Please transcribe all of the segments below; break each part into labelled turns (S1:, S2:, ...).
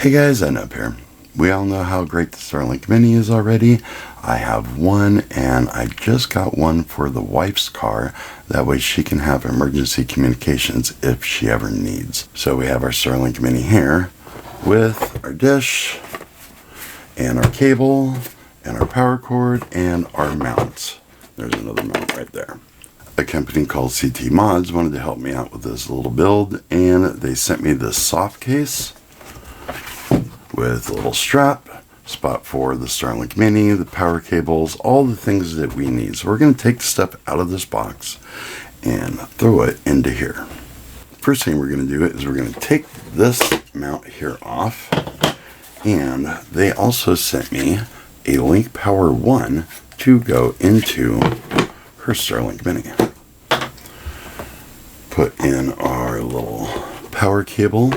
S1: Hey guys, Up here. We all know how great the Starlink Mini is already. I have one, and I just got one for the wife's car. That way she can have emergency communications if she ever needs. So we have our Starlink Mini here with our dish and our cable and our power cord and our mounts. There's another mount right there. A company called CT Mods wanted to help me out with this little build, and they sent me this soft case with a little strap, spot for the Starlink Mini, the power cables, all the things that we need. So we're going to take the stuff out of this box and throw it into here. First thing we're going to do is we're going to take this mount here off, and they also sent me a Link Power 1 to go into her Starlink Mini. Put in our little power cable,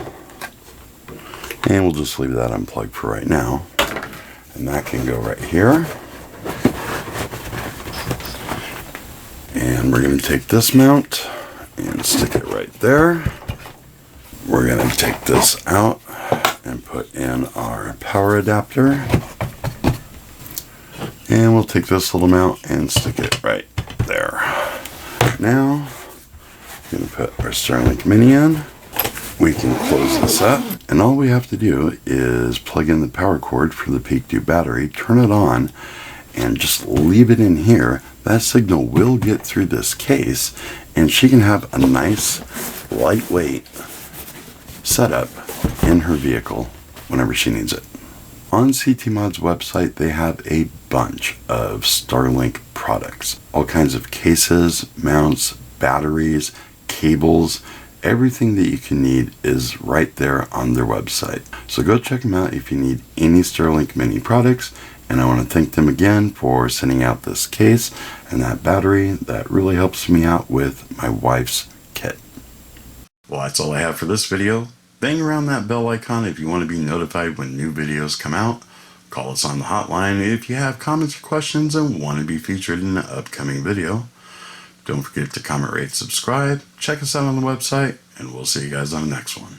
S1: and we'll just leave that unplugged for right now. And that can go right here. And we're going to take this mount and stick it right there. We're going to take this out and put in our power adapter. And we'll take this little mount and stick it right there. Now, we're going to put our Starlink Mini in. We can close this up, and all we have to do is plug in the power cord for the PeakDo battery, turn it on, and just leave it in here. That signal will get through this case, and she can have a nice, lightweight setup in her vehicle whenever she needs it. On CT Mod's website, they have a bunch of Starlink products. All kinds of cases, mounts, batteries, cables. Everything that you can need is right there on their website. So go check them out if you need any Starlink Mini products. And I want to thank them again for sending out this case and that battery. That really helps me out with my wife's kit. Well, that's all I have for this video. Bang around that bell icon if you want to be notified when new videos come out. Call us on the hotline if you have comments or questions and want to be featured in an upcoming video. Don't forget to comment, rate, subscribe, check us out on the website, and we'll see you guys on the next one.